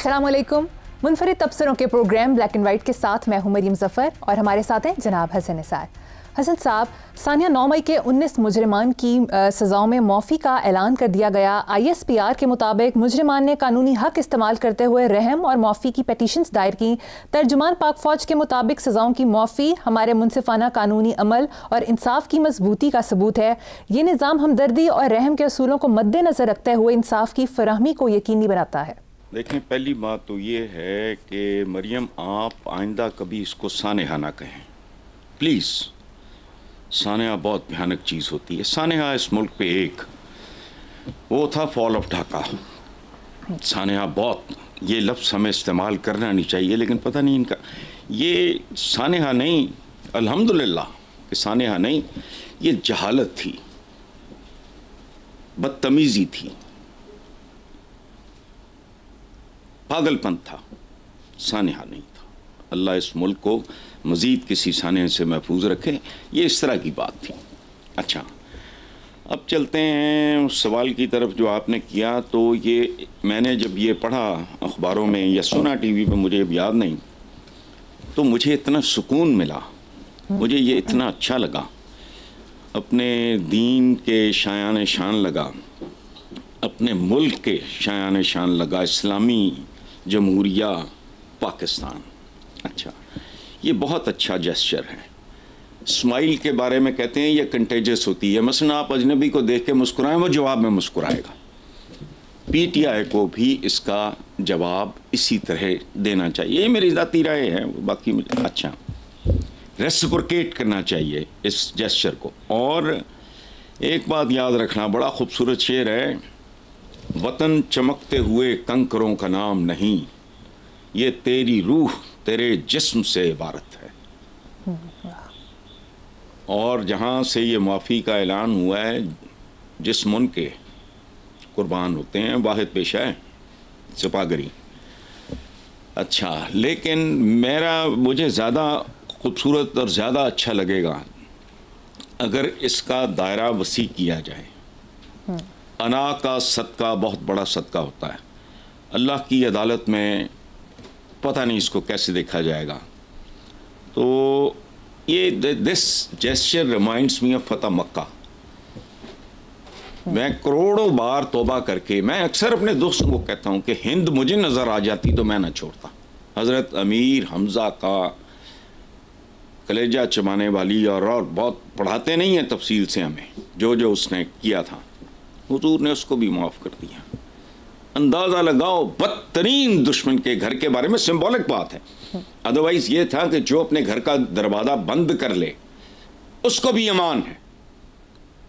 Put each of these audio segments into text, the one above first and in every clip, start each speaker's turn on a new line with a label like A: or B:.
A: अस्सलामुअलैकुम। मुनफरिद तबसरों के programme black and white के साथ मैं हूं मरियम ज़फ़र और हमारे साथ हैं जनाब हसन निसार। हसन साहब, सानिया 9 मई के 19 मुजरिमान की सज़ाओं में मौफ़ी का ऐलान कर दिया गया। ISPR के मुताबिक मुजरिमान ने कानूनी हक इस्तेमाल करते हुए रहम और मौफ़ी की पटिशन्स दायर की। तर्जुमान पाक फ़ौज के मुताबिक सज़ाओं की मौफ़ी हमारे मुनसिफ़ाना कानूनी अमल और इंसाफ की मजबूती का सबूत है। ये निज़ाम हमदर्दी और रहम के असूलों को मद्देनज़र रखते हुए इंसाफ की फराहमी को यकीनी बनाता है।
B: देखें, पहली बात तो ये है कि मरियम, आप आइंदा कभी इसको सानेहा ना कहें प्लीज़। सानेहा बहुत भयानक चीज़ होती है। सानेहा इस मुल्क पे एक वो था फॉल ऑफ ढाका। सानेहा बहुत, ये लफ्ज़ हमें इस्तेमाल करना नहीं चाहिए, लेकिन पता नहीं इनका, ये सानेहा नहीं, अल्हम्दुलिल्लाह कि सानेहा नहीं, ये जहालत थी, बदतमीज़ी थी, पागलपन था, सानेहा नहीं था। अल्लाह इस मुल्क को मज़ीद किसी साने से महफूज रखे। ये इस तरह की बात थी। अच्छा, अब चलते हैं उस सवाल की तरफ जो आपने किया। तो ये मैंने जब ये पढ़ा अखबारों में या सुना टीवी पे, मुझे अब याद नहीं, तो मुझे इतना सुकून मिला, मुझे ये इतना अच्छा लगा, अपने दीन के शायान शान लगा, अपने मुल्क के शायान शान लगा, इस्लामी जमहूरिया पाकिस्तान। अच्छा, ये बहुत अच्छा जेस्चर है। स्माइल के बारे में कहते हैं ये कंटेजियस होती है। मसलन आप अजनबी को देख के मुस्कुराएं, वो जवाब में मुस्कुराएगा। PTI को भी इसका जवाब इसी तरह देना चाहिए। ये मेरी ज़ाती राय है, बाकी मुझे अच्छा रेसिप्रोकेट करना चाहिए इस जेस्चर को। और एक बात याद रखना, बड़ा खूबसूरत शेर है, वतन चमकते हुए कंकरों का नाम नहीं, ये तेरी रूह तेरे जिस्म से इबारत है। और जहाँ से ये माफ़ी का ऐलान हुआ है, जिस मुल्क के कुर्बान होते हैं, वाहिद पेशा है सिपागरी। अच्छा, लेकिन मुझे ज़्यादा खूबसूरत और ज़्यादा अच्छा लगेगा अगर इसका दायरा वसी किया जाए। अना का सदका बहुत बड़ा सदका होता है। अल्लाह की अदालत में पता नहीं इसको कैसे देखा जाएगा। तो ये this gesture reminds me of फतह मक्का। मैं करोड़ों बार तौबा करके, मैं अक्सर अपने दोस्तों को कहता हूँ कि हिंद मुझे नज़र आ जाती तो मैं ना छोड़ता। हज़रत अमीर हमज़ा का कलेजा चबाने वाली, और बहुत पढ़ाते नहीं हैं तफसील से हमें, जो उसने किया था, हुजूर ने उसको भी माफ़ कर दिया। अंदाज़ा लगाओ, बदतरीन दुश्मन के घर के बारे में सिंबॉलिक बात है। अदरवाइज़ ये था कि जो अपने घर का दरवाज़ा बंद कर ले उसको भी अमान है,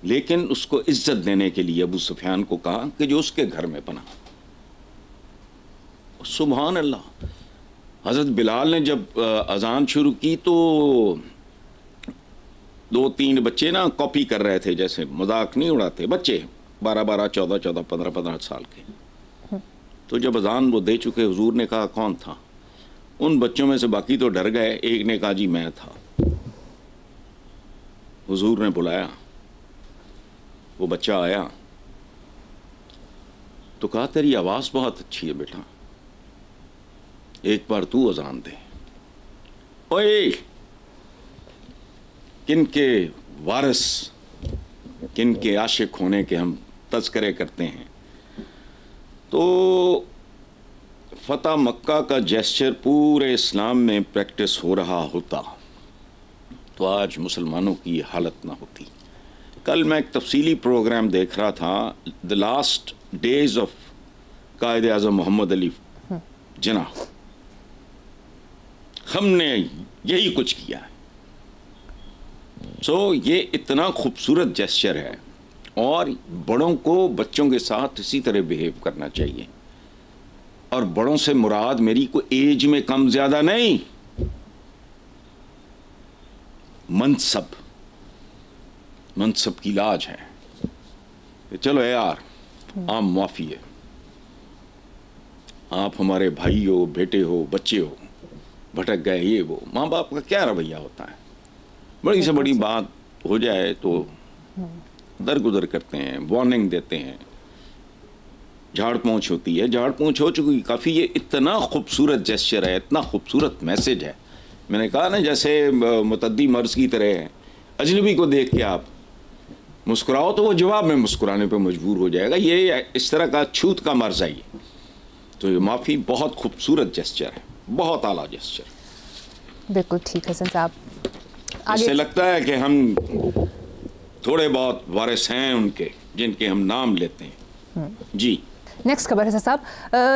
B: लेकिन उसको इज्जत देने के लिए अबू सुफियान को कहा कि जो उसके घर में बना। सुभान अल्लाह। हज़रत बिलाल ने जब अजान शुरू की तो 2-3 बच्चे ना कॉपी कर रहे थे, जैसे मजाक नहीं उड़ाते बच्चे, 12-12, 14-14, 15-15 साल के। तो जब अजान वो दे चुके, हुजूर ने कहा कौन था? उन बच्चों में से बाकी तो डर गए, एक ने कहा जी मैं था। हुजूर ने बुलाया, वो बच्चा आया तो कहा तेरी आवाज़ बहुत अच्छी है बेटा, एक बार तू अजान दे। ओए, किनके वारिस, किनके आशिक होने के हम तज़किरे करते हैं। तो फतह मक्का का जेस्चर पूरे इस्लाम में प्रैक्टिस हो रहा होता तो आज मुसलमानों की हालत ना होती। कल मैं एक तफसीली प्रोग्राम देख रहा था, द लास्ट डेज ऑफ कायद आज़म मोहम्मद अली जिन्ना। हमने यही कुछ किया है। ये इतना खूबसूरत जेस्चर है, और बड़ों को बच्चों के साथ इसी तरह बिहेव करना चाहिए। और बड़ों से मुराद मेरी कोई एज में कम ज़्यादा नहीं, मनसब की लाज है कि चलो यार आम माफ़ी है, आप हमारे भाई हो, बेटे हो, बच्चे हो, भटक गए, ये वो। माँ बाप का क्या रवैया होता है, बड़ी से बड़ी बात हो जाए तो दरगुदर करते हैं, वार्निंग देते हैं, झाड़ पोंछ होती है, झाड़ पोंछ हो चुकी काफ़ी। ये इतना खूबसूरत जेस्चर है, इतना खूबसूरत मैसेज है। मैंने कहा ना, जैसे मुतद्दी मर्ज की तरह है, अजनबी को देख के आप मुस्कुराओ तो वो जवाब में मुस्कुराने पे मजबूर हो जाएगा। ये इस तरह का छूत का मर्ज है ये। तो ये माफ़ी बहुत खूबसूरत जेस्चर है, बहुत आला जेस्चर।
A: बिल्कुल ठीक हसन साहब।
B: इससे लगता है कि हम थोड़े बहुत वारिस हैं उनके, जिनके हम नाम लेते हैं। जी,
A: नेक्स्ट खबर है साहब,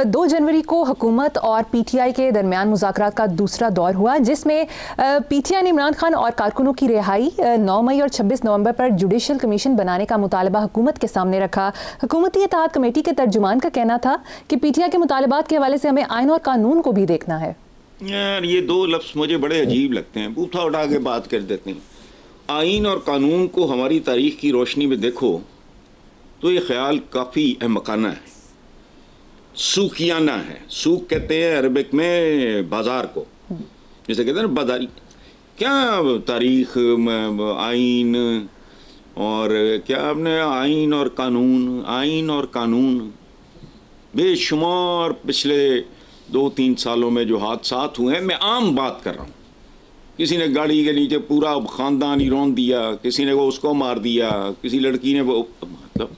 A: 2 जनवरी को हुकूमत और पीटीआई के दरमियान मुज़ाकरात का दूसरा दौर हुआ, जिसमें पीटीआई ने इमरान खान और कारकुनों की रिहाई, 9 मई और 26 नवंबर पर जुडिशल कमीशन बनाने का मुतालबा हुकूमत के सामने रखा। हुकूमती इत्तेहाद कमेटी के तर्जुमान का कहना था कि पीटीआई के मुतालबात के हवाले से हमें आइन और कानून को भी देखना है।
B: यार ये 2 लफ्ज़ मुझे बड़े अजीब लगते हैं, बूथा उठा के बात कर देते हैं। आइन और कानून को हमारी तारीख की रोशनी में देखो तो ये ख्याल काफ़ी अहमकाना है, सूखियाना है। सूख कहते हैं अरबिक में बाजार को, जैसे कहते हैं ना बाजारी। क्या तारीख, आइन और क्या आपने आइन और कानून बेशुमार पिछले 2-3 सालों में जो हादसात हुए हैं, मैं आम बात कर रहा हूँ। किसी ने गाड़ी के नीचे पूरा ख़ानदान ही रौंद दिया, किसी ने वो उसको मार दिया, किसी लड़की ने वो, मतलब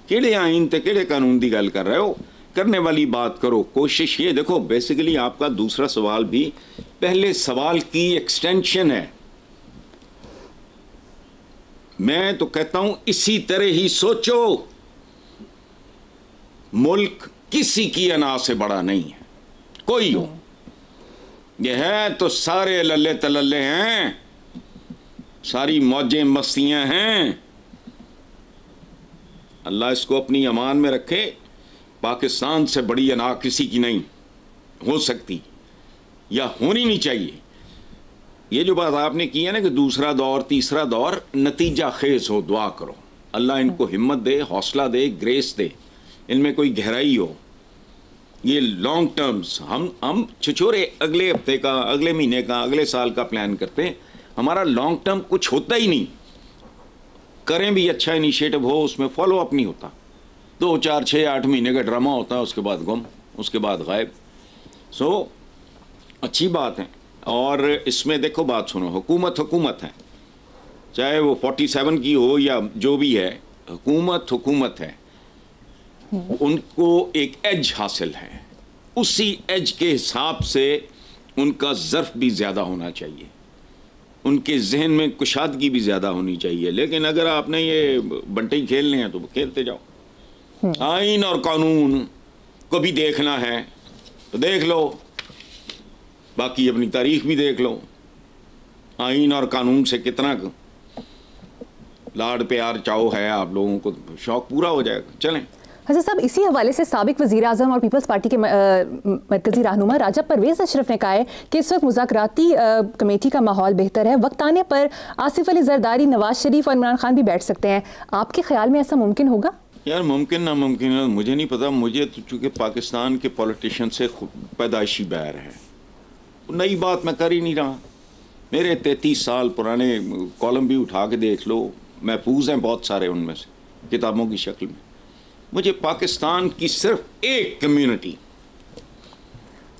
B: केड़े आइन ते केड़े कानून की गल कर रहे हो? करने वाली बात करो। कोशिश ये देखो, बेसिकली आपका दूसरा सवाल भी पहले सवाल की एक्सटेंशन है। मैं तो कहता हूं इसी तरह ही सोचो। मुल्क किसी की अना से बड़ा नहीं है, कोई हो। यह है तो सारे लल्ले तलल्ले हैं, सारी मौजें मस्तियां हैं। अल्लाह इसको अपनी अमान में रखे। पाकिस्तान से बड़ी अना किसी की नहीं हो सकती या होनी नहीं चाहिए। ये जो बात आपने की है ना कि दूसरा दौर, तीसरा दौर नतीजा खेज हो, दुआ करो अल्लाह इनको हिम्मत दे, हौसला दे, ग्रेस दे, इनमें कोई गहराई हो। ये लॉन्ग टर्म्स, हम छिछोरे अगले हफ्ते का, अगले महीने का, अगले साल का प्लान करते हैं। हमारा लॉन्ग टर्म कुछ होता ही नहीं। करें भी अच्छा इनिशिएटिव हो, उसमें फॉलो अप नहीं होता। 2, 4, 6, 8 महीने का ड्रामा होता है, उसके बाद गुम, उसके बाद गायब। सो अच्छी बात है। और इसमें देखो, बात सुनो, हुकूमत है, चाहे वो 47 की हो या जो भी है, हुकूमत है। उनको एक एज हासिल है, उसी एज के हिसाब से उनका ज़र्फ भी ज़्यादा होना चाहिए, उनके जहन में कुशादगी भी ज़्यादा होनी चाहिए। लेकिन अगर आपने ये बंटे खेलने हैं तो खेलते जाओ। आइन और कानून को भी देखना है तो देख लो, बाकी अपनी तारीख भी देख लो। आइन और कानून से कितना लाड प्यार चाव है आप लोगों को, शौक पूरा हो जाएगा। चलें
A: हसन साहब, इसी हवाले से साबिक वज़ीर आज़म और पीपल्स पार्टी के मरकज़ी रहनुमा राजा परवेज़ अशरफ ने कहा है कि इस वक्त मुज़ाकराती कमेटी का माहौल बेहतर है, वक्त आने पर आसिफ अली जरदारी, नवाज शरीफ और इमरान खान भी बैठ सकते हैं। आपके ख्याल में ऐसा मुमकिन होगा? यार
B: मुमकिन नामुमकिन मुझे नहीं पता। मुझे तो चूँकि पाकिस्तान के पॉलिटिशियन से पैदाइशी बैर है, नई बात मैं कर ही नहीं रहा। मेरे 33 साल पुराने कॉलम भी उठा के देख लो, महफूज हैं बहुत सारे उनमें से किताबों की शक्ल में। मुझे पाकिस्तान की सिर्फ एक कम्युनिटी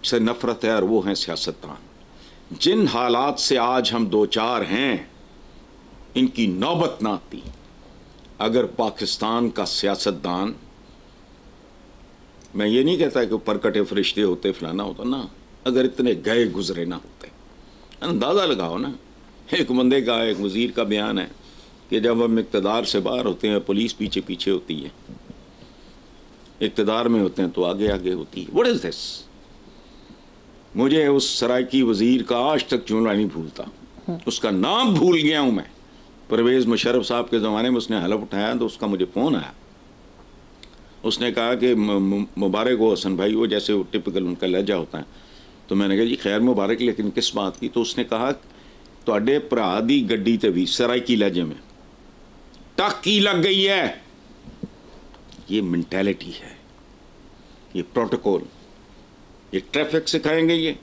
B: से नफरत है और वो हैं सियासतदान। जिन हालात से आज हम 2-4 हैं, इनकी नौबत ना आती अगर पाकिस्तान का सियासतदान, मैं ये नहीं कहता कि ऊपर कटे फरिश्ते होते, फलाना होता ना, अगर इतने गए गुजरे ना होते। अंदाज़ा लगाओ ना, एक बंदे का, एक वज़ीर का बयान है कि जब हम इक़्तिदार से बाहर होते हैं पुलिस पीछे पीछे होती है, इक़्तिदार में होते हैं तो आगे आगे होती है। What is this? मुझे उस सराइकी वज़ीर का आज तक जुमला नहीं भूलता, उसका नाम भूल गया हूँ मैं। परवेज़ मुशर्रफ साहब के ज़माने में उसने हलफ उठाया तो उसका मुझे फ़ोन आया। उसने कहा कि मुबारक हो हसन भाई, वो जैसे वो टिपिकल उनका लहजा होता है। तो मैंने कहा जी खैर मुबारक, लेकिन किस बात की? तो उसने कहा तुहाडे भरा दी गड्डी ते भी सराइकी लहजे में टाकी लग गई है। ये मेंटालिटी है, ये प्रोटोकॉल, ये ट्रैफिक सिखाएंगे। ये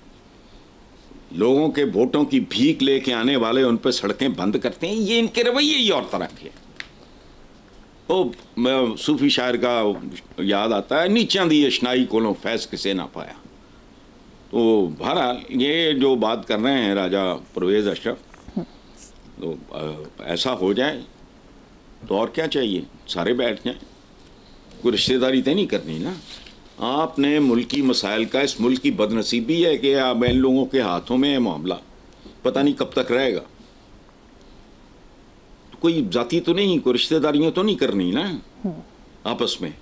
B: लोगों के वोटों की भीख लेके आने वाले उन पर सड़कें बंद करते हैं। ये इनके रवैये ही और तरह के। वो सूफी शायर का याद आता है, नीचा दी अशनाई कोलों फैस किसे ना पाया। तो बहरहाल ये जो बात कर रहे हैं राजा परवेज़ अशरफ, तो ऐसा हो जाए तो और क्या चाहिए, सारे बैठ जाएं। कोई रिश्तेदारी तो नहीं करनी ना। आपने मुल्की मसाइल का, इस मुल्क की बदनसीबी है कि अब इन लोगों के हाथों में है मामला, पता नहीं कब तक रहेगा। तो कोई जाति तो नहीं, कोई रिश्तेदारियां तो नहीं करनी ना आपस में।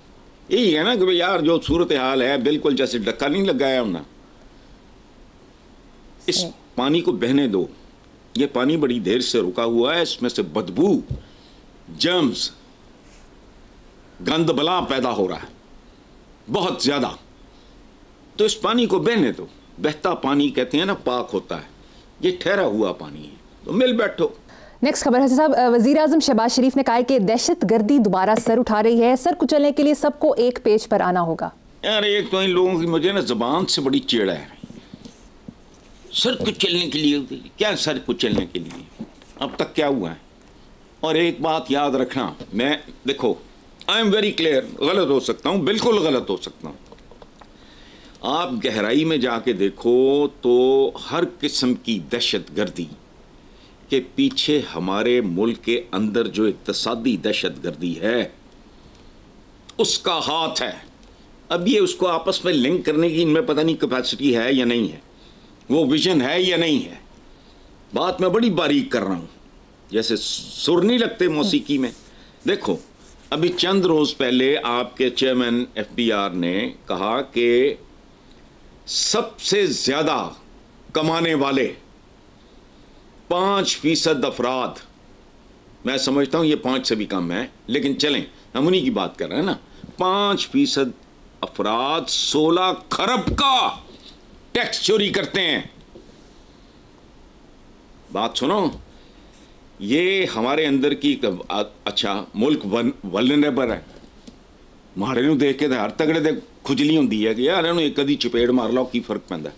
B: यही है ना कि भाई यार जो सूरत हाल है बिल्कुल जैसे डक्का नहीं लगाया हमने, इस पानी को बहने दो। ये पानी बड़ी देर से रुका हुआ है, इसमें से बदबू, जर्म्स, गंद बला पैदा हो रहा है बहुत ज्यादा। तो इस पानी को बहने दो। बहता पानी कहते हैं ना पाक होता है, ये ठहरा हुआ पानी है, तो मिल बैठो।
A: नेक्स्ट खबर है साहब, वजीर आजम शहबाज शरीफ ने कहा है कि दहशत गर्दी दोबारा सर उठा रही है, सर कुचलने के लिए सबको एक पेज पर आना होगा।
B: यार एक तो इन लोगों की मुझे ना जबान से बड़ी चिड़ है। सर कुचलने के लिए क्या, सर कुचलने के लिए अब तक क्या हुआ है? और एक बात याद रखना, मैं देखो आई एम वेरी क्लियर, गलत हो सकता हूं, बिल्कुल गलत हो सकता हूं। आप गहराई में जाके देखो तो हर किस्म की दहशत गर्दी के पीछे हमारे मुल्क के अंदर जो इक्तिसादी दहशत गर्दी है उसका हाथ है। अब ये उसको आपस में लिंक करने की इनमें पता नहीं कैपेसिटी है या नहीं है, वो विजन है या नहीं है। बात मैं बड़ी बारीक कर रहा हूं, जैसे सुर नहीं लगते मौसीकी में। देखो अभी चंद रोज पहले आपके चेयरमैन एफबीआर ने कहा कि सबसे ज्यादा कमाने वाले 5% अफराद, मैं समझता हूं ये 5 से भी कम है, लेकिन चलें हम उन्हीं की बात कर रहे हैं ना, 5% अफराद 16 खरब का टैक्स चोरी करते हैं। बात सुनो, ये हमारे अंदर की अच्छा मुल्क वल्नरेबल है। माड़े नूं देख के हर तगड़े दे खुजली होंदी है कि यार एक कदी चपेड़ मार लो की फर्क पैंदा,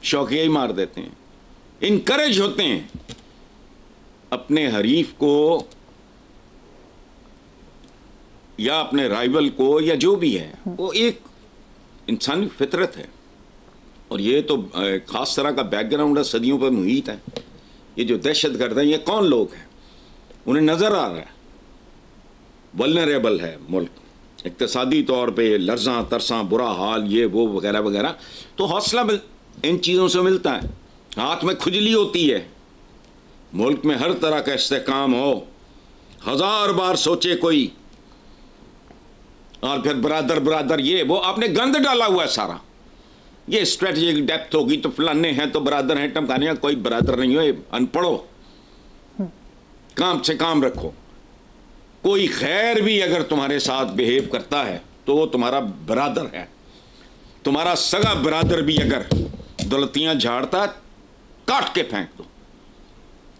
B: शौकिया ही मार देते हैं। इनकरेज होते हैं अपने हरीफ को या अपने राइवल को या जो भी है, वो एक इंसानी फितरत है। और ये तो खास तरह का बैकग्राउंड है, सदियों पर मुहित है। ये जो दहशत गर्द है, ये कौन लोग हैं? उन्हें नजर आ रहा है वल्नरेबल है मुल्क, इक्तिसादी तौर पे लर्जा तरसा, बुरा हाल, ये वो वगैरह वगैरह। तो हौसला इन चीज़ों से मिलता है, हाथ में खुजली होती है। मुल्क में हर तरह का इस्तेकाम हो, 1000 बार सोचे कोई, और फिर बरादर बरादर ये वो, आपने गंद डाला हुआ है सारा। ये स्ट्रेटेजिक डेप्थ होगी तो फलाने हैं तो बरादर हैं, टमकाने कोई बरादर नहीं हो, अनपढ़ो, काम से काम रखो। कोई खैर भी अगर तुम्हारे साथ बिहेव करता है तो वो तुम्हारा बरादर है। तुम्हारा सगा बरादर भी अगर दौलतियां झाड़ता, काट के फेंक दो।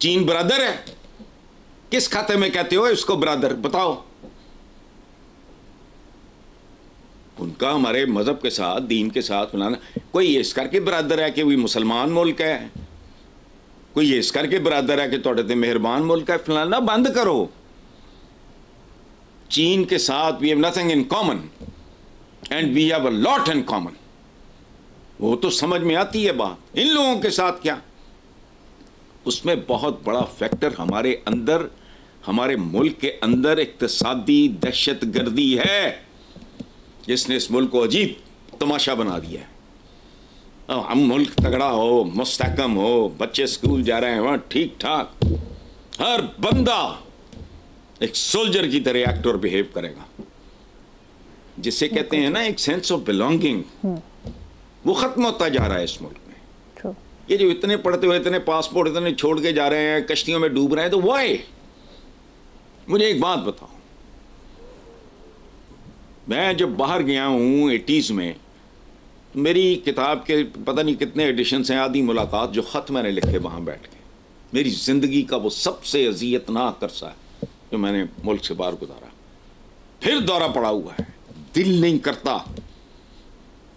B: चीन बरादर है, किस खाते में कहते हो इसको बरादर, बताओ? उनका हमारे मजहब के साथ, दीन के साथ मिलाना। कोई इस करके बरादर है कि वही मुसलमान मुल्क है, कोई इस करके बरादर है कि थोड़े ते मेहरबान मुल्क है, फलाना बंद करो। चीन के साथ we have nothing in common and we have a lot in common. वो तो समझ में आती है बात। इन लोगों के साथ क्या? उसमें बहुत बड़ा फैक्टर हमारे अंदर, हमारे मुल्क के अंदर इक्तिसादी दहशत गर्दी है, जिसने इस मुल्क को अजीब तमाशा बना दिया है। हम मुल्क तगड़ा हो, मुस्तहकम हो, बच्चे स्कूल जा रहे हैं वहाँ ठीक ठाक, हर बंदा एक सोल्जर की तरह एक्ट और बिहेव करेगा, जिसे कहते हैं ना एक सेंस ऑफ बिलोंगिंग, वो खत्म होता जा रहा है इस मुल्क में। ये जो इतने पढ़ते हुए, इतने पासपोर्ट इतने छोड़ के जा रहे हैं, कश्तियों में डूब रहे हैं, तो वाई? मुझे एक बात बताओ, मैं जब बाहर गया हूँ 80s में, मेरी किताब के पता नहीं कितने एडिशंस हैं, आधी मुलाकात, जो ख़त मैंने लिखे वहाँ बैठ के, मेरी ज़िंदगी का वो सबसे अज़ियतनाक अरसा है जो मैंने मुल्क से बाहर गुजारा। फिर दौरा पड़ा हुआ है, दिल नहीं करता।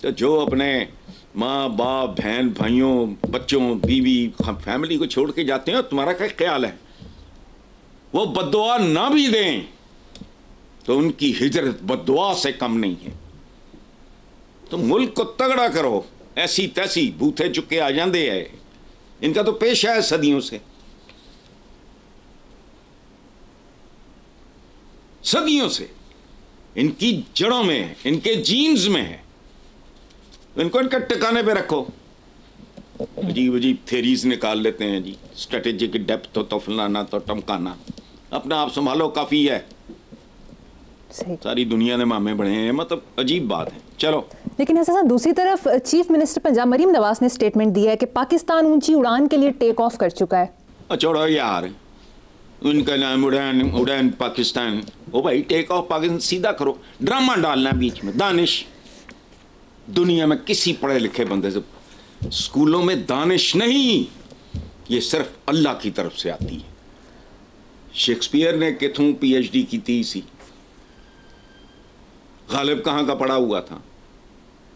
B: तो जो अपने माँ बाप, बहन भाइयों, बच्चों, बीवी, फैमिली को छोड़ के जाते हैं, तुम्हारा क्या ख्याल है वो बद्दुआ ना भी दें तो उनकी हिजरत बद्दुआ से कम नहीं है। तो मुल्क को तगड़ा करो, ऐसी तैसी बूथे चुके आ जाते हैं। इनका तो पेशा है सदियों से, सदियों से इनकी जड़ों में है, इनके जीन्स में है। इनको इनके ठिकाने पे रखो। अजीब अजीब थेरीज निकाल लेते हैं जी, स्ट्रेटेजिक डेप्थ तो फलाना तो टमकाना। अपना आप संभालो, काफी है। सारी दुनिया ने मामे बने हैं, मतलब अजीब बात है। चलो,
A: लेकिन ऐसा दूसरी तरफ चीफ मिनिस्टर पंजाब मरीम नवाज ने स्टेटमेंट दिया है कि पाकिस्तान ऊंची उड़ान के लिए टेक ऑफ कर चुका है।
B: छोड़ो यार, उनका नाम उड़ान, उड़ान पाकिस्तान। ओ भाई, टेक ऑफ पाकिस्तान सीधा करो, ड्रामा डालना बीच में। दानिश दुनिया में किसी पढ़े लिखे बंदे से, स्कूलों में दानिश नहीं, ये सिर्फ अल्लाह की तरफ से आती है। शेक्सपियर ने किथों PhD की थी सी, गालिब कहाँ का पढ़ा हुआ था,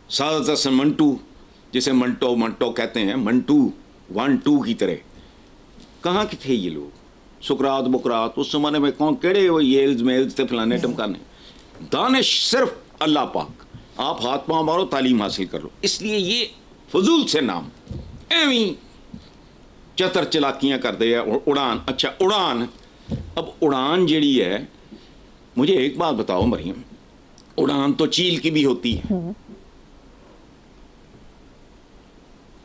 B: सादत हसन मंटू, जिसे मंटो मंटो कहते हैं, मंटू 1-2 की तरह, कहाँ के थे ये लोग? सुकरात बुकरात उस जमाने में कौन, केड़े वो येल्स मेल्स थे फलाने टमकाने। दानिश सिर्फ अल्लाह पाक। आप हाथ पांव मारो, तालीम हासिल कर लो। इसलिए ये फजूल से नाम एवं चतर चलाकियां कर दे। उड़ान, अच्छा उड़ान। अब उड़ान जड़ी है, मुझे एक बात बताओ मरियम, उड़ान तो चील की भी होती है।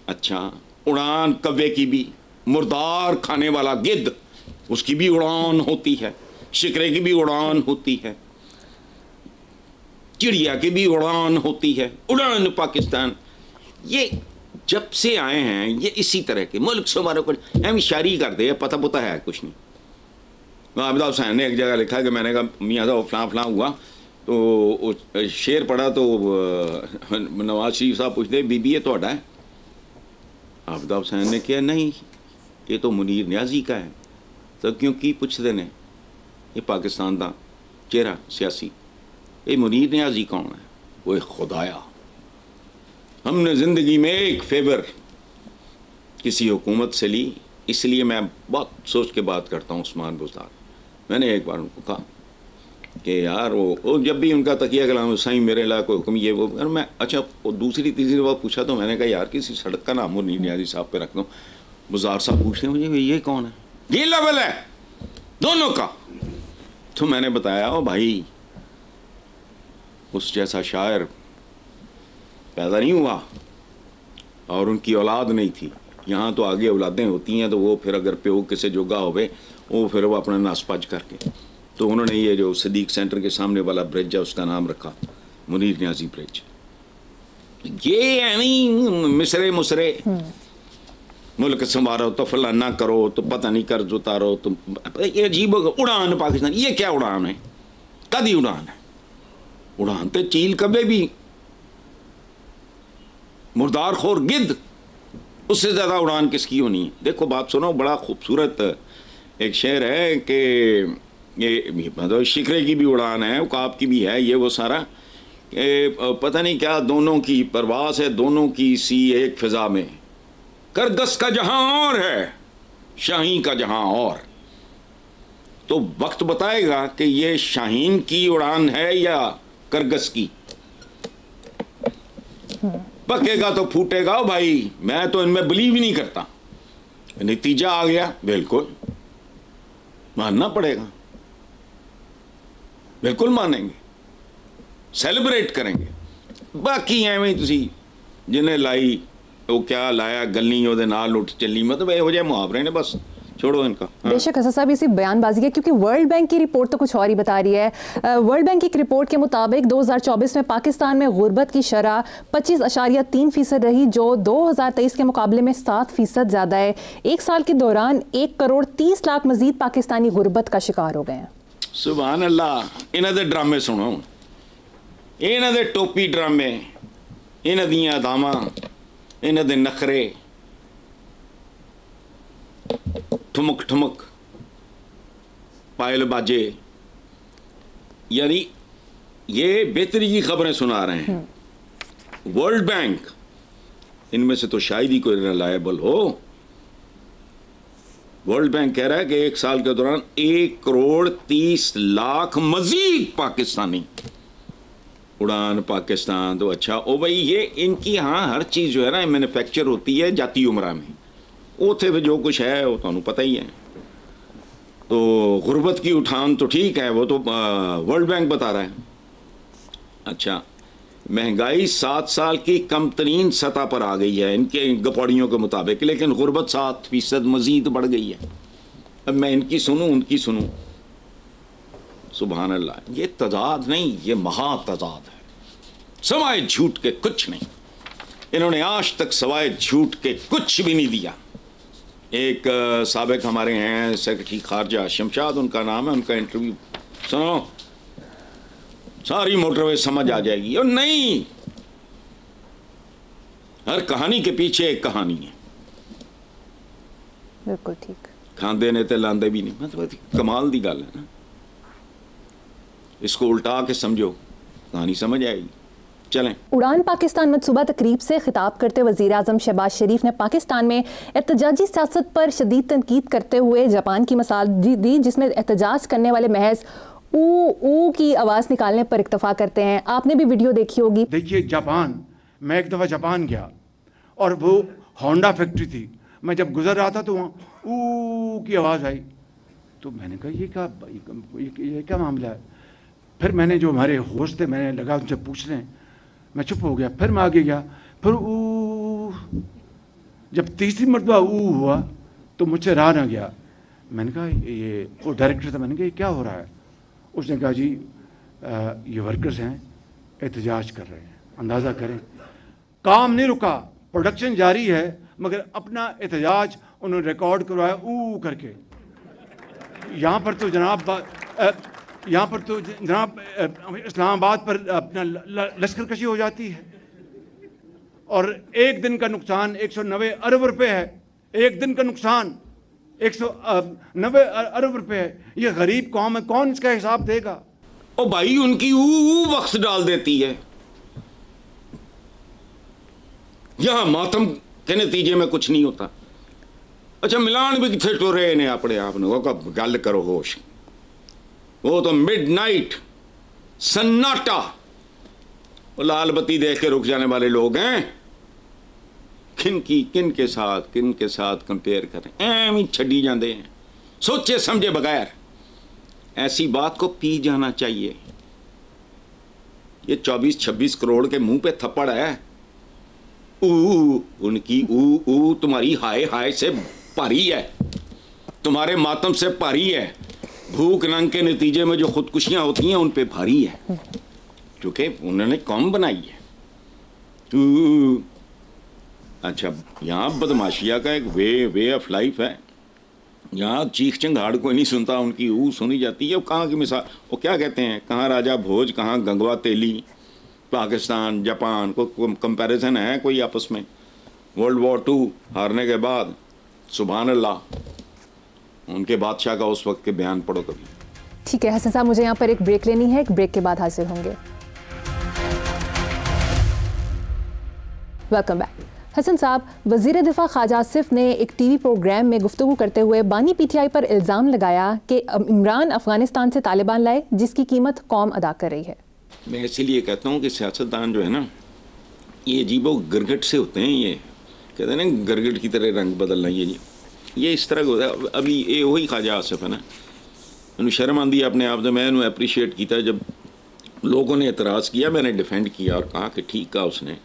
B: अच्छा, उड़ान कव्वे की भी, मुर्दार खाने वाला गिद्ध, उसकी भी उड़ान होती है। शिकरे की भी उड़ान होती है, चिड़िया की भी उड़ान होती है। उड़ान पाकिस्तान, ये जब से आए हैं ये इसी तरह के मुल्क से हमारे को एम शायरी कर दे, पता पता है कुछ नहीं। आबिदा हुसैन ने एक जगह लिखा कि मैंने कहा मियाँ साहब फलां फलां हुआ, तो शेर पढ़ा तो नवाज शरीफ साहब पूछते बीबी ये थोड़ा है? आबिदा हुसैन ने किया नहीं, ये तो मुनीर न्याजी का है। तो क्योंकि पूछते ने ये पाकिस्तान का चेहरा सियासी, ये मुनीर न्याजी कौन है? वो खुदाया। हमने ज़िंदगी में एक फेवर किसी हुकूमत से ली, इसलिए मैं बहुत सोच के बात करता हूँ। उस्मान बुज़दार, मैंने एक बार उनको कहा कि यार वो जब भी उनका तकिया कलाम साईं मेरे ला कोई हुक्म ये वो, मैं अच्छा वो दूसरी तीसरी बार पूछा तो मैंने कहा यार किसी सड़क का नाम मुनीर न्याजी साहब पे रख दो। बुज़दार साहब पूछते हैं मुझे ये कौन है? ये लेवल है दोनों का। तो मैंने बताया ओ भाई, उस जैसा शायर पैदा नहीं हुआ और उनकी औलाद नहीं थी। यहाँ तो आगे औलादें होती हैं, तो वो फिर अगर प्यो किसे जोगा होवे वो फिर वो अपना नासपाज करके, तो उन्होंने ये जो सदीक सेंटर के सामने वाला ब्रिज है उसका नाम रखा मुनीर न्याजी ब्रिज। ये एवं मिसरे मुसरे, मुल्क संवारो तो फलाना करो तो पता नहीं कर्ज उतारो, तो ये अजीब उड़ान पाकिस्तान। ये क्या उड़ान है? कदी उड़ान है? उड़ान तो चील कभी भी, मुर्दार खोर गिद्ध, उससे ज़्यादा उड़ान किसकी होनी है? देखो बात सुनो, बड़ा खूबसूरत एक शेर है कि ये मतलब शिकरे की भी उड़ान है, उकाब की भी है, ये वो सारा पता नहीं क्या दोनों की परवास है, दोनों की सी एक फिजा में। करगस का जहां और है, शाहीन का जहां और। तो वक्त बताएगा कि ये शाहीन की उड़ान है या करगस की। पकेगा तो फूटेगा भाई, मैं तो इनमें बिलीव ही नहीं करता। नतीजा आ गया, बिल्कुल मानना पड़ेगा, बिल्कुल मानेंगे, सेलिब्रेट करेंगे। बाकी एवं तुसी जिन्हें लाई वो क्या लाया गलनी ओदे नाल उठ चली, मतलब यहो जिहे मुहावरे ने, बस छोड़ो इनका।
A: बेशक हसन साहब इसी बयानबाजी है, क्योंकि वर्ल्ड बैंक की रिपोर्ट तो कुछ और ही बता रही है। वर्ल्ड बैंक की एक रिपोर्ट के मुताबिक 2024 में पाकिस्तान में गुर्बत की शरह 25.3% रही, जो 2023 के मुकाबले में 7% ज़्यादा है। एक साल के दौरान 1,30,00,000 मजीद पाकिस्तानी गुर्बत का शिकार हो गए हैं।
B: सुभान अल्लाह। इन्हां दे ड्रामे सुनो, इन्हां दे टोपी ड्रामे, इन्हां दियां अदावां, इन्हां दे नखरे, ठुमक ठुमक पायल बाजे, यानी ये बेहतरी की खबरें सुना रहे हैं। वर्ल्ड बैंक इनमें से तो शायद ही कोई रिलायबल हो। वर्ल्ड बैंक कह रहा है कि 1 साल के दौरान 1,30,00,000 मजीद पाकिस्तानी उड़ान पाकिस्तान। तो अच्छा ओ भाई, ये इनकी हाँ हर चीज़ जो है ना मैन्युफैक्चर होती है जाती उमरा में, उथे भी जो कुछ है वो तो पता ही है। तो गुर्बत की उठान तो ठीक है, वो तो वर्ल्ड बैंक बता रहा है। अच्छा, महंगाई 7 साल की कम तरीन सतह पर आ गई है इनके गपौड़ियों के मुताबिक, लेकिन गुर्बत 7% मजीद बढ़ गई है। अब मैं इनकी सुनूं उनकी सुनूं, सुभान अल्लाह। ये तजाद नहीं, ये महा तजाद है, सवाए झूठ के कुछ नहीं। इन्होंने आज तक सवाए झूठ के कुछ भी नहीं दिया। एक साबिक हमारे हैं सेक्रेटरी खारजा शमशाद उनका नाम है, उनका इंटरव्यू सुनो, सारी मोटरवे समझ आ जाएगी। और नहीं, हर कहानी के पीछे एक कहानी है।
A: बिल्कुल ठीक।
B: खांदे ने ते लांदे भी नहीं, मतलब कमाल दी गल है ना। इसको उल्टा के समझो, कहानी समझ आएगी। चलें।
A: उड़ान पाकिस्तान मनसूबा तकरीब से खिताब करते वज़ीर आज़म शहबाज शरीफ ने पाकिस्तान में एहतजाजी सियासत पर शदीद तनकीद करते हुए जापान की मिसाल दी, जिसमें एहतजाज करने वाले महज ऊ की आवाज़ निकालने पर इक्तफा करते हैं। आपने भी वीडियो देखी होगी।
C: देखिए जापान, मैं एक दफ़ा जापान गया और वो होंडा फैक्ट्री थी। मैं जब गुजर रहा था तो वहाँ ऊ की आवाज़ आई, तो मैंने कहा ये क्या मामला है। फिर मैंने जो हमारे होस्ट थे, मैंने लगा उनसे पूछने, मैं चुप हो गया। फिर मैं आगे गया, फिर ऊ, जब तीसरी मरतबा ऊ हुआ तो मुझसे रहा ना गया। मैंने कहा ये वो डायरेक्टर था, मैंने कहा ये क्या हो रहा है। उसने कहा जी ये वर्कर्स हैं, एहतजाज कर रहे हैं। अंदाज़ा करें, काम नहीं रुका, प्रोडक्शन जारी है, मगर अपना एहतजाज उन्होंने रिकॉर्ड करवाया ऊ करके। यहाँ पर तो जनाब इस्लामाबाद पर अपना लश्कर कशी हो जाती है। और एक दिन का नुकसान 190 अरब रुपए है। एक दिन का नुकसान 190 अरब रुपए है। ये गरीब कौम है, कौन इसका हिसाब देगा।
B: ओ भाई, उनकी ऊ वक्त डाल देती है। यहां मातम के नतीजे में कुछ नहीं होता। अच्छा, मिलान भी कितने टुरे ने अपने आप ने, गल करो होश। वो तो मिडनाइट सन्नाटा, वो लाल बत्ती देख के रुक जाने वाले लोग हैं। किन के साथ कंपेयर करें, एम ही छड़ी जाते हैं सोचे समझे बगैर। ऐसी बात को पी जाना चाहिए। ये 24-26 करोड़ के मुंह पे थप्पड़ है। उनकी ऊ तुम्हारी हाय हाय से भारी है, तुम्हारे मातम से भारी है। भूख नंग के नतीजे में जो खुदकुशियां होती हैं उन पे भारी है, क्योंकि उन्होंने कौम बनाई है। अच्छा, यहाँ बदमाशिया का एक वे ऑफ लाइफ है। यहाँ चीख चिंगाड़ कोई नहीं सुनता, उनकी ऊ सुनी जाती है। वो कहाँ की मिसाल, वो क्या कहते हैं, कहाँ राजा भोज, कहाँ गंगवा तेली। पाकिस्तान जापान को कंपैरिजन है कोई आपस में? वर्ल्ड वॉर 2 हारने के बाद सुभान अल्लाह, उनके बादशाह का उस वक्त के बयान पढ़ो कभी।
A: ठीक है हसन साहब, मुझे यहाँ पर एक ब्रेक लेनी है, एक ब्रेक के बाद हाजिर होंगे। Welcome back. हसन साहब, वज़ीर दिफा ख्वाजा आसिफ ने एक टीवी प्रोग्राम में गुफ्तगू करते हुए बानी पीटीआई पर इल्ज़ाम लगाया कि इमरान अफगानिस्तान से तालिबान लाए, जिसकी कीमत कौम अदा कर रही है।
B: मैं इसीलिए कहता हूँ कि सियासतदान जो है ना, ये अजीबो गिरगिट से होते हैं। ये कहते हैं ना गिरगिट की तरह रंग बदलना, ये इस तरह का होता है। अभी ये वही ख्वाजा आसिफ है ना, मैंने शर्म आंदी अपने आप से। मैं अप्रीशिएट किया जब लोगों ने एतराज़ किया, मैंने डिफेंड किया और कहा कि ठीक कहा उसने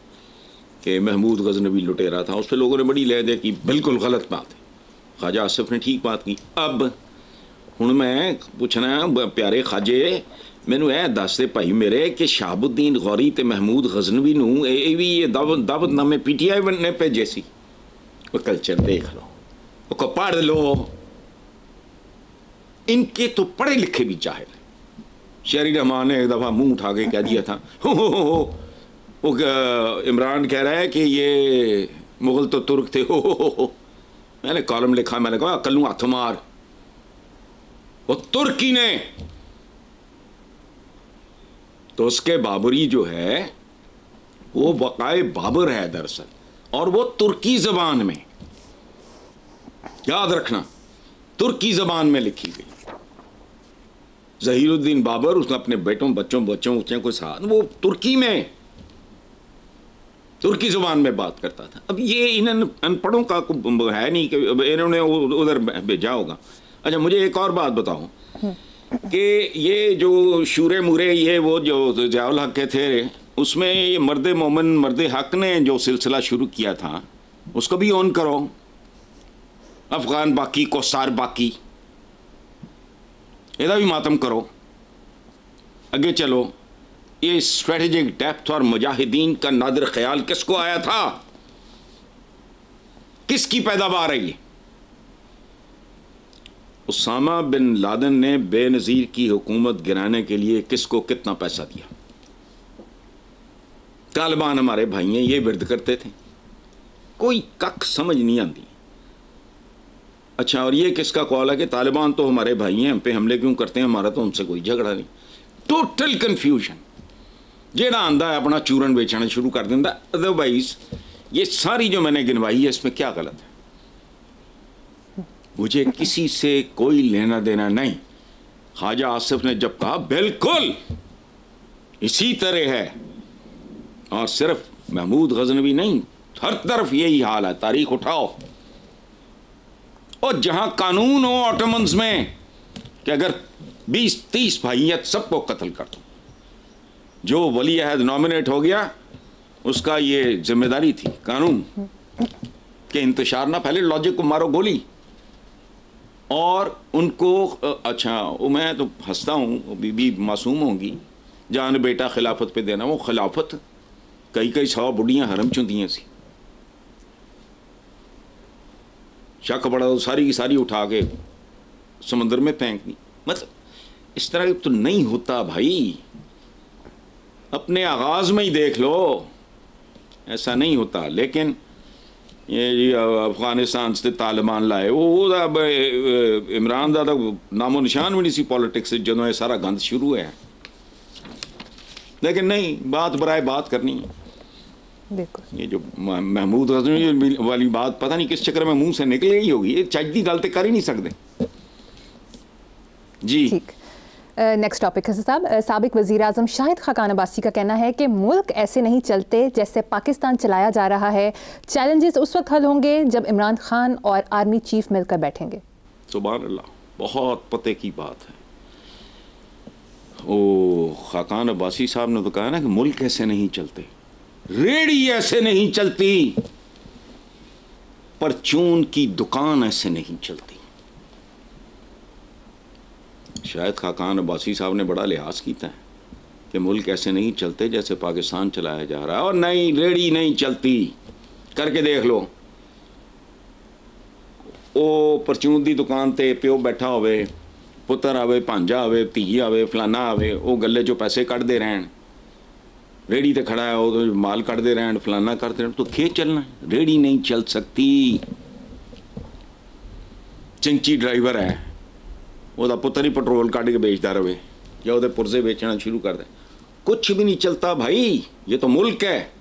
B: कि महमूद गजनवी लुटेरा था। उस पर लोगों ने बड़ी लहजे की, बिल्कुल गलत बात है। ख्वाजा आसिफ ने ठीक बात की। अब हुण मैं पूछना प्यारे ख्वाजे, मैनू यह दस दे भाई मेरे कि शहाबुद्दीन गौरी ते महमूद गजनवी नूं भी ये दावतनामे पीटीआई ने भेजे सी। वो कल्चर देख लो, वो पढ़ लो। इनके तो पढ़े लिखे भी जाहिल है। शहरी रहमान ने एक दफ़ा मुंह उठा के कह दिया था, वो इमरान कह रहा है कि ये मुगल तो तुर्क थे। हो। मैंने कॉलम लिखा, मैंने कहा कल्लू हाथ मार। वो तुर्की ने तो उसके बाबरी जो है वो वक़ाए बाबर है दरअसल, और वो तुर्की ज़बान में। याद रखना, तुर्की ज़बान में लिखी गई। ज़हीरुद्दीन बाबर उसने अपने बेटों बच्चों के साथ वो तुर्की में, तुर्की ज़ुबान में बात करता था। अब ये इन अनपढ़ों का है नहीं कि इन्होंने उधर भेजा होगा। अच्छा, मुझे एक और बात बताओ कि ये जो शूरे मुरे ये वो जो ज़ियाउल हक के थे, उसमें ये मर्द मोमिन मर्द हक ने जो सिलसिला शुरू किया था उसको भी ऑन करो। अफगान बाकी, कोसार बाकी, ਇਹਦਾ भी मातम करो, आगे चलो। ये स्ट्रेटेजिक डेप्थ और मुजाहिदीन का नादिर ख्याल किसको आया था? किसकी पैदावार है ये? उसामा बिन लादेन ने बेनज़ीर की हुकूमत गिराने के लिए किसको कितना पैसा दिया? तालिबान हमारे भाई हैं, ये विरद करते थे, कोई कख समझ नहीं आती। अच्छा, और ये किसका कॉल है कि तालिबान तो हमारे भाई हैं, हम पे हमले क्यों करते हैं, हमारा तो उनसे कोई झगड़ा नहीं। Total confusion. जेड़ा आंदा है अपना चूरन बेचना शुरू कर देता। अदरवाइज ये सारी जो मैंने गिनवाई है इसमें क्या गलत है? मुझे किसी से कोई लेना देना नहीं। ख्वाजा आसिफ ने जब कहा बिल्कुल इसी तरह है, और सिर्फ महमूद गजनवी नहीं, हर तरफ यही हाल है। तारीख उठाओ, और जहां कानून हो ऑटोमन्स में कि अगर 20-30 भाई है सबको कत्ल कर दो, जो वली अहद नॉमिनेट हो गया उसका ये जिम्मेदारी थी कानून के इंतशार ना फैले, लॉजिक को मारो गोली। और उनको अच्छा, मैं तो हंसता हूँ, बीबी मासूम होंगी, जान बेटा खिलाफत पे देना, वो खिलाफत कई 100 बुढ़ियाँ हरम चुंदियाँ सी, शक बड़ा तो सारी की सारी उठा के समंदर में फेंक दी। मतलब इस तरह तो नहीं होता भाई, अपने आगाज में ही देख लो, ऐसा नहीं होता। लेकिन ये अफगानिस्तान से तालिबान लाए, वो इमरान दा नामो निशान भी नहीं सी पॉलिटिक्स से जो ये सारा गंद शुरू है। लेकिन नहीं, बात बराए बात करनी है।
A: बिल्कुल,
B: ये जो महमूद गजनवी वाली बात पता नहीं किस चक्कर में मुंह से निकल गई होगी, ये चजदी गलती कर ही नहीं सकते जी।
A: ठीक, नेक्स्ट टॉपिक है साहब। साबिक वज़ीर आज़म शाहिद खाकान अब्बासी का कहना है कि मुल्क ऐसे नहीं चलते जैसे पाकिस्तान चलाया जा रहा है। चैलेंजेस उस वक्त हल होंगे जब इमरान खान और आर्मी चीफ मिलकर बैठेंगे।
B: सुभान अल्लाह, बहुत पते की बात है। ओ खाकान अब्बासी साहब ने तो कहा ना कि मुल्क ऐसे नहीं चलते, रेड़ी ऐसे नहीं चलती, परचून की दुकान ऐसे नहीं चलती। शायद खाकान अब्बासी साहब ने बड़ा लिहाज किया है कि मुल्क ऐसे नहीं चलते जैसे पाकिस्तान चलाया जा रहा है। और नहीं, रेड़ी नहीं चलती, करके देख लो। ओ परचून की दुकान ते प्यो बैठा होवे, पुत्र आवे, भांजा आवे, धी आवे, फलाना आवे, वो गले चो पैसे कटते रहन, रेड़ी ते खड़ा है वो माल कटते रहन, फलाना करते रहन, तो खे चलना है? रेड़ी नहीं चल सकती। चिंची ड्राइवर है, ਉਹਦਾ पुत्र ही पेट्रोल कट के बेचता रहे या वो पुरजे बेचना शुरू कर दे, कुछ भी नहीं चलता भाई। ये तो मुल्क है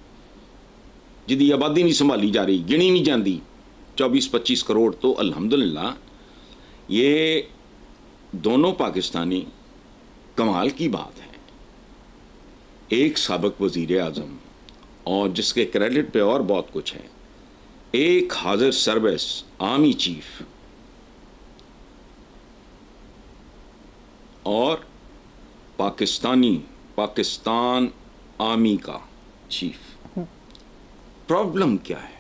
B: जिसकी आबादी नहीं संभाली जा रही, गिनी नहीं जाती, 24-25 करोड़। तो अल्हम्दुलिल्लाह ये दोनों पाकिस्तानी, कमाल की बात है। एक साबिक वज़ीर आज़म और जिसके क्रेडिट पे और बहुत कुछ है, एक हाजिर सर्विस आर्मी चीफ और पाकिस्तान आर्मी का चीफ। प्रॉब्लम क्या है?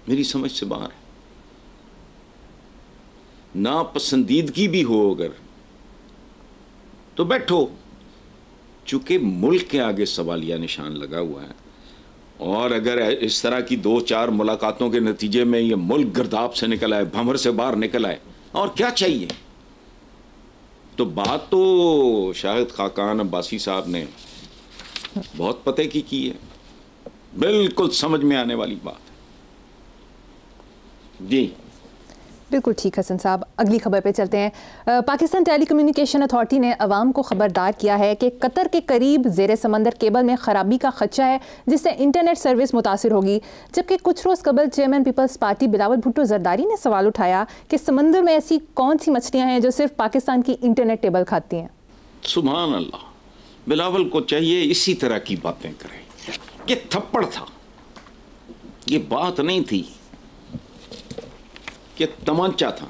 B: मेरी समझ से बाहर है। नापसंदीदगी भी हो अगर तो बैठो, चूंकि मुल्क के आगे सवालिया निशान लगा हुआ है, और अगर इस तरह की 2-4 मुलाकातों के नतीजे में ये मुल्क गर्दाब से निकल आए, भंवर से बाहर निकल आए, और क्या चाहिए? तो बात तो शाहिद खाकान अब्बासी साहब ने बहुत पते की है, बिल्कुल समझ में आने वाली बात है जी।
A: बिल्कुल ठीक हसन साहब, अगली खबर पे चलते हैं। पाकिस्तान टेलीकम्युनिकेशन अथॉरिटी ने अवाम को खबरदार किया है कि कतर के करीब ज़ेर समंदर केबल में ख़राबी का खदशा है जिससे इंटरनेट सर्विस मुतासिर होगी। जबकि कुछ रोज़ कबल चेयरमैन पीपल्स पार्टी बिलावल भुट्टो जरदारी ने सवाल उठाया कि समंदर में ऐसी कौन सी मछलियाँ हैं जो सिर्फ पाकिस्तान की इंटरनेट टेबल खाती हैं।
B: सुभान अल्लाह, बिलावल को चाहिए इसी तरह की बातें करें। ये थप्पड़ था, ये बात नहीं थी कि तमाचा था।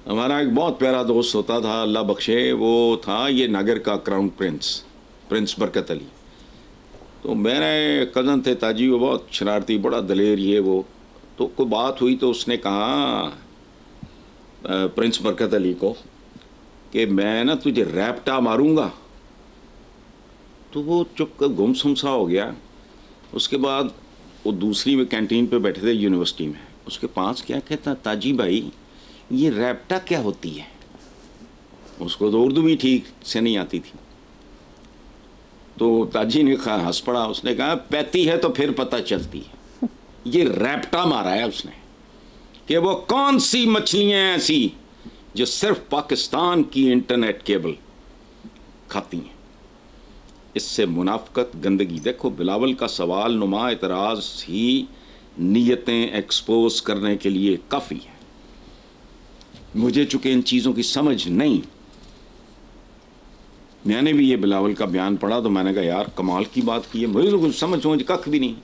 B: हमारा एक बहुत प्यारा दोस्त होता था, अल्लाह बख्शे, वो था ये नगर का क्राउन प्रिंस बरकत अली। तो मेरे कज़न थे ताजी, वो बहुत शरारती, बड़ा दलेर ये वो। तो कोई बात हुई तो उसने कहा प्रिंस बरकत अली को कि मैं ना तुझे रैप्टा मारूंगा। तो वो चुप कर गुमसुम सा हो गया। उसके बाद वो दूसरी में कैंटीन पे बैठे थे यूनिवर्सिटी में, उसके पास क्या कहता, ताजी भाई ये रैप्टा क्या होती है? उसको तो उर्दू भी ठीक से नहीं आती थी। तो ताजी ने कहा, हंस पड़ा। उसने कहा पैती है तो फिर पता चलती है। ये रैप्टा मारा है उसने कि वो कौन सी मछलियां ऐसी जो सिर्फ पाकिस्तान की इंटरनेट केबल खाती हैं। इससे मुनाफकत, गंदगी। देखो बिलावल का सवाल नुमा एतराज़ ही नीयतें एक्सपोज करने के लिए काफ़ी है। मुझे चूँकि इन चीज़ों की समझ नहीं, मैंने भी ये बिलावल का बयान पढ़ा तो मैंने कहा यार कमाल की बात की है, मुझे तो कुछ समझ कख भी नहीं।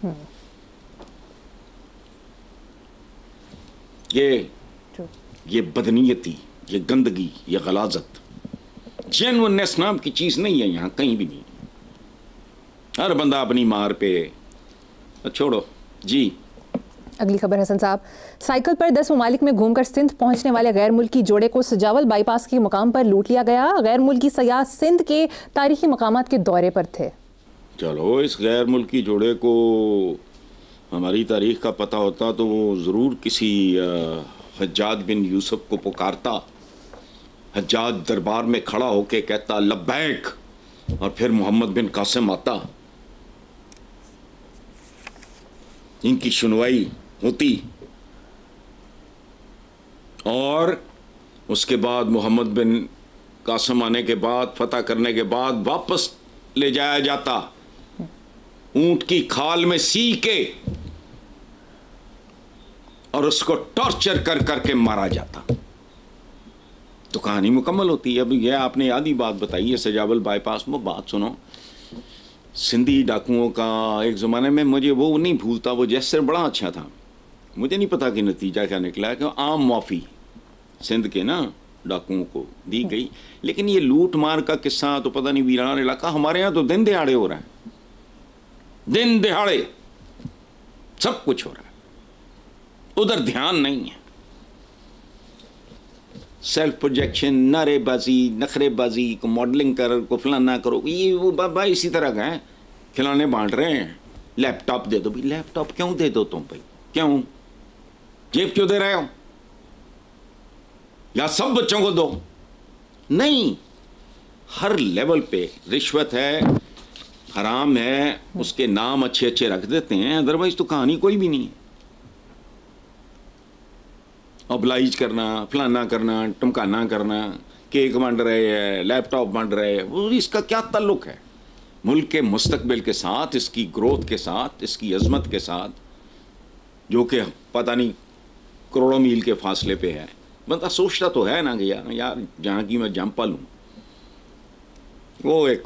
B: ये बदनीयती, ये गंदगी, ये गलाजत, जेन्युइननेस नाम की चीज़ नहीं है यहाँ कहीं भी नहीं। हर बंदा अपनी मार पे। छोड़ो जी।
A: अगली खबर हसन साहब, साइकिल पर 10 ममालिक में घूमकर सिंध पहुंचने वाले गैर मुल्की जोड़े को सजावल बाईपास के मुकाम पर लूट लिया गया। गैर मुल्की सयाह सिंध के तारीखी मकामात के दौरे पर थे।
B: चलो, इस गैर मुल्की जोड़े को हमारी तारीख का पता होता तो वो ज़रूर किसी हज्जाज बिन यूसुफ को पुकारता। हज्जाज दरबार में खड़ा होके कहता लब्बैक, और फिर मोहम्मद बिन कासिम आता, इनकी सुनवाई होती, और उसके बाद मोहम्मद बिन कासिम आने के बाद, फतह करने के बाद वापस ले जाया जाता, ऊंट की खाल में सी के, और उसको टॉर्चर कर करके मारा जाता। तो कहानी मुकम्मल होती है। अब यह आपने आधी बात बताई है सजावल बाईपास में। बात सुनो, सिंधी डाकुओं का एक ज़माने में, मुझे वो नहीं भूलता, वो जैसे बड़ा अच्छा था। मुझे नहीं पता कि नतीजा क्या निकला कि आम माफ़ी सिंध के ना डाकुओं को दी गई। लेकिन ये लूट मार का किस्सा तो पता नहीं, वीरान इलाका। हमारे यहाँ तो दिन दिहाड़े हो रहा है, दिन दिहाड़े सब कुछ हो रहा है, उधर ध्यान नहीं है। सेल्फ प्रोजेक्शन, नारेबाजी, नखरेबाजी, को मॉडलिंग कर, को फलाना करो, ये वो बाबा इसी तरह का है। खिलौने बांट रहे हैं, लैपटॉप दे दो भाई। लैपटॉप क्यों दे दो तुम भाई? क्यों? जेब क्यों दे रहे हो? या सब बच्चों को दो? नहीं, हर लेवल पे रिश्वत है, हराम है, उसके नाम अच्छे अच्छे रख देते हैं, अदरवाइज तो कहानी कोई भी नहीं है। ऑब्लाइज करना, फलाना करना, टमकाना करना, केक बांट रहे हैं, लैपटॉप बांट रहे हैं, वो इसका क्या ताल्लुक है मुल्क के मुस्तकबिल के साथ, इसकी ग्रोथ के साथ, इसकी अजमत के साथ, जो कि पता नहीं करोड़ों मील के फासले पे है। बंदा सोचता तो है ना कि यार जहाँ की मैं जंपा लूँ। वो एक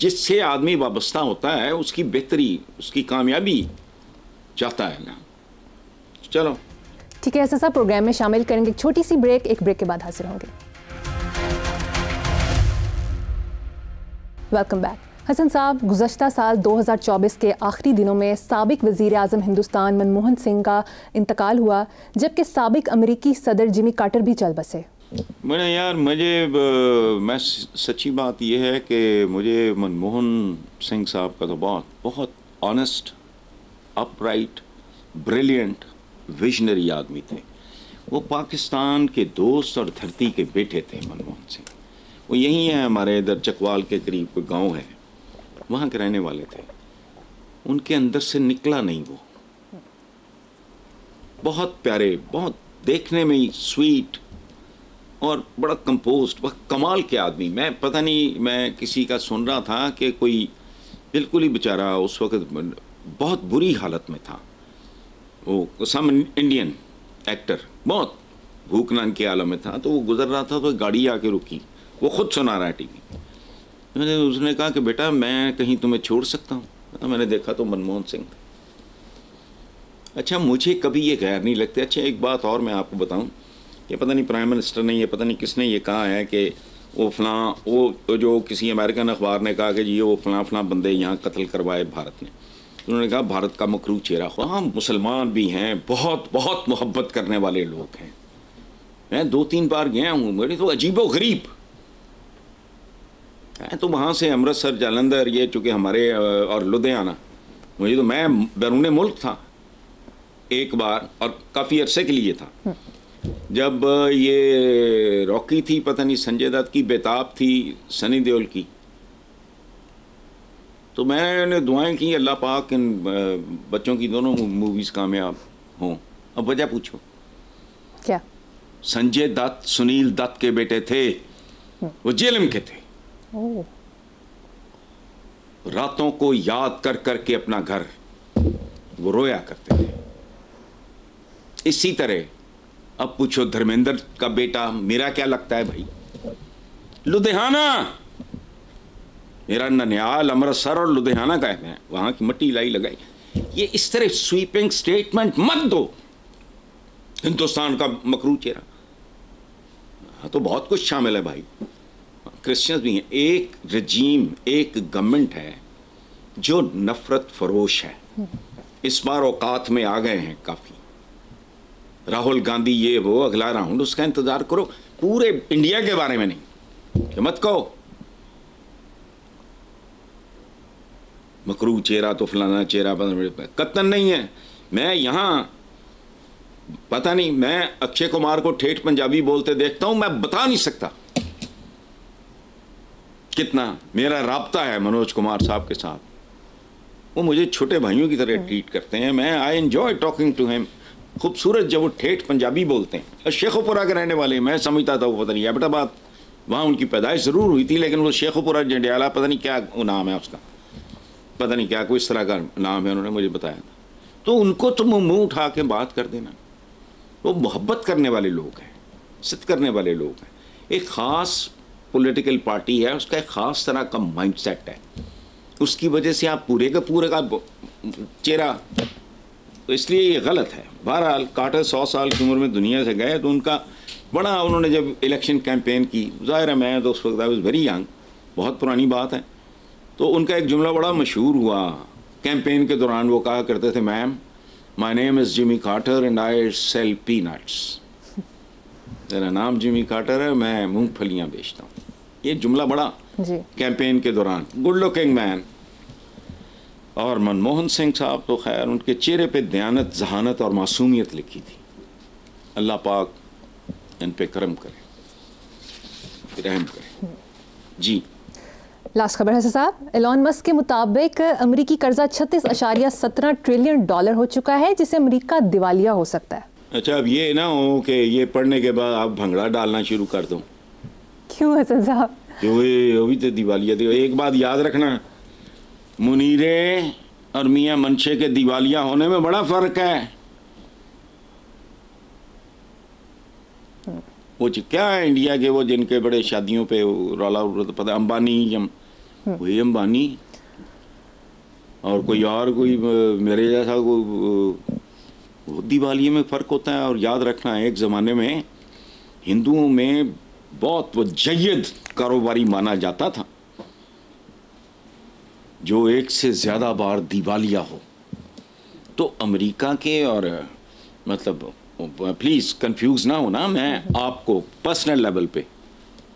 B: जिससे आदमी वाबस्ता होता है उसकी बेहतरी, उसकी कामयाबी चाहता है ना। चलो
A: ठीक है, ऐसा प्रोग्राम में शामिल करेंगे। एक छोटी सी ब्रेक, एक ब्रेक के बाद हाजिर होंगे। Welcome back. हसन साहब, गुज़श्ता साल 2024 के आखिरी दिनों में साबिक वज़ीर आज़म हिंदुस्तान मनमोहन सिंह का इंतकाल हुआ, जबकि साबिक अमरीकी सदर जिमी कार्टर भी चल बसे।
B: मैं सच्ची बात यह है कि मुझे मनमोहन सिंह साहब का तो बहुत ऑनेस्ट, अपराइट, ब्रिलियंट, विजनरी आदमी थे। वो पाकिस्तान के दोस्त और धरती के बेटे थे मनमोहन सिंह। वो यहीं है, हमारे इधर चकवाल के करीब कोई गांव है, वहाँ के रहने वाले थे। उनके अंदर से निकला नहीं वो। बहुत प्यारे, बहुत देखने में ही स्वीट और बड़ा कंपोस्ट, वह कमाल के आदमी। मैं पता नहीं, मैं किसी का सुन रहा था कि कोई बिल्कुल ही बेचारा उस वक्त बहुत बुरी हालत में था, वो सम इंडियन एक्टर, बहुत भूख नान के आलम में था, तो वो गुजर रहा था तो गाड़ी आके रुकी, वो खुद सुना रहा है टीवी। मैंने उसने कहा कि बेटा मैं कहीं तुम्हें छोड़ सकता हूँ। मैंने देखा तो मनमोहन सिंह था। अच्छा, मुझे कभी ये गैर नहीं लगते। अच्छा, एक बात और मैं आपको बताऊँ कि पता नहीं प्राइम मिनिस्टर ने, ये पता नहीं किसने ये कहा है कि वो फलां, वो जो किसी अमेरिकन अखबार ने कहा कि जी वो फलां बंदे यहाँ कत्ल करवाए भारत ने। उन्होंने कहा भारत का मकरू चेहरा। हाँ, मुसलमान भी हैं, बहुत बहुत मोहब्बत करने वाले लोग हैं। मैं 2-3 बार गया हूँ, मेरी तो अजीबो गरीब है। तो वहाँ से अमृतसर, जालंधर, ये चूँकि हमारे और लुधियाना, मुझे तो, मैं बैरून मुल्क था एक बार और काफ़ी अरसे के लिए था। जब ये रॉकी थी, पता नहीं संजय दत्त की, बेताब थी सनी देओल की, तो मैंने दुआएं की अल्लाह पाक इन बच्चों की दोनों मूवीज़ कामयाब हों। अब वजह पूछो
A: क्या?
B: संजय दत्त सुनील दत्त के बेटे थे, वो जेल में के थे। रातों को याद कर करके अपना घर वो रोया करते थे। इसी तरह अब पूछो धर्मेंद्र का बेटा, मेरा क्या लगता है भाई, लुधियाना, मेरा ननिहाल, अमृतसर और लुधियाना का है, मैं वहां की मट्टी लाई लगाई। ये इस तरह स्वीपिंग स्टेटमेंट मत दो। हिंदुस्तान का मकरू चेहरा, हाँ तो बहुत कुछ शामिल है भाई, क्रिश्चियंस भी हैं। एक रजीम, एक गवर्नमेंट है जो नफरत फरोश है। इस बार औकात में आ गए हैं काफी। राहुल गांधी ये वो, अगला राउंड उसका इंतजार करो, पूरे इंडिया के बारे में नहीं कि मत कहो मकरू चेहरा तो फलाना चेहरा, कत्तन नहीं है। मैं यहाँ पता नहीं, मैं अक्षय कुमार को ठेठ पंजाबी बोलते देखता हूं, मैं बता नहीं सकता कितना मेरा राब्ता है मनोज कुमार साहब के साथ। वो मुझे छोटे भाइयों की तरह ट्रीट करते हैं। मैं I enjoy talking to him. खूबसूरत जब वो ठेठ पंजाबी बोलते हैं। शेखोपुरा के रहने वाले, मैं समझता था वो पता नहीं एबटाबाद, वहाँ उनकी पैदाइश ज़रूर हुई थी, लेकिन वो शेखोपुरा जंडियाला, पता नहीं क्या नाम है उसका, पता नहीं क्या कोई इस तरह का नाम है, उन्होंने मुझे बताया था। तो उनको तो मुँह उठा के बात कर देना। वो मोहब्बत करने वाले लोग हैं, सिद्ध करने वाले लोग हैं। एक ख़ास पॉलिटिकल पार्टी है, उसका एक ख़ास तरह का माइंडसेट है, उसकी वजह से आप पूरे का चेहरा, तो इसलिए ये गलत है। बहरहाल कार्टर 100 साल की उम्र में दुनिया से गए, तो उनका बड़ा, उन्होंने जब इलेक्शन कैंपेन की, ज़ाहिर है मैं तो उस वक्त आई वाज वेरी यंग, बहुत पुरानी बात है, तो उनका एक जुमला बड़ा मशहूर हुआ कैंपेन के दौरान। वो कहा करते थे, ma'am my name is Jimmy Carter and I sell peanuts. मेरा नाम जिमी कार्टर है, मैं मूंगफलियाँ बेचता हूँ। ये जुमला बड़ा कैंपेन के दौरान। Good looking man. और मनमोहन सिंह साहब तो खैर, उनके चेहरे पे दयानत, जहानत और मासूमियत लिखी थी। अल्लाह पाक इन पे करम करे, रहम करे। जी
A: लास्ट खबर है साहब, एलॉन मस्क के मुताबिक अमेरिकी कर्जा 36.17 ट्रिलियन डॉलर हो चुका है, जिसे अमेरिका दिवालिया हो सकता है।
B: अच्छा, अब ये ना हो कि ये पढ़ने के बाद आप भंगड़ा डालना शुरू कर दो।
A: क्यों हसन साहब?
B: अभी तो दिवालिया थी। एक बात याद रखना, मुनीरे और मियाँ मनशे के दिवालिया होने में बड़ा फर्क है। वो क्या है इंडिया के, वो जिनके बड़े शादियों पे रौला पता, अंबानी, वही अंबानी और कोई और, कोई मेरे जैसा कोई, दिवालिये में फ़र्क होता है। और याद रखना, एक ज़माने में हिंदुओं में बहुत वो जय्यद कारोबारी माना जाता था जो एक से ज़्यादा बार दिवालिया हो। तो अमेरिका के, और मतलब प्लीज़ कंफ्यूज ना हो ना, मैं आपको पर्सनल लेवल पे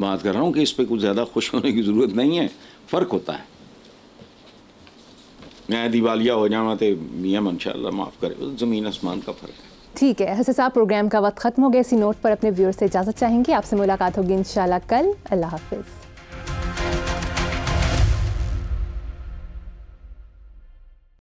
B: बात कर रहा हूँ कि इस पे कुछ ज़्यादा खुश होने की ज़रूरत नहीं है। फ़र्क होता है। मैं दिवालिया हो जाऊँ तो मियाँ इंशाअल्लाह माफ़ करे, ज़मीन आसमान का फ़र्क है।
A: ठीक है हसन साहब, प्रोग्राम का वक्त ख़त्म हो गया। इसी नोट पर अपने व्यूअर्स से इजाज़त चाहेंगे। आपसे मुलाकात होगी इंशाअल्लाह कल। अल्लाह हाफ़िज़।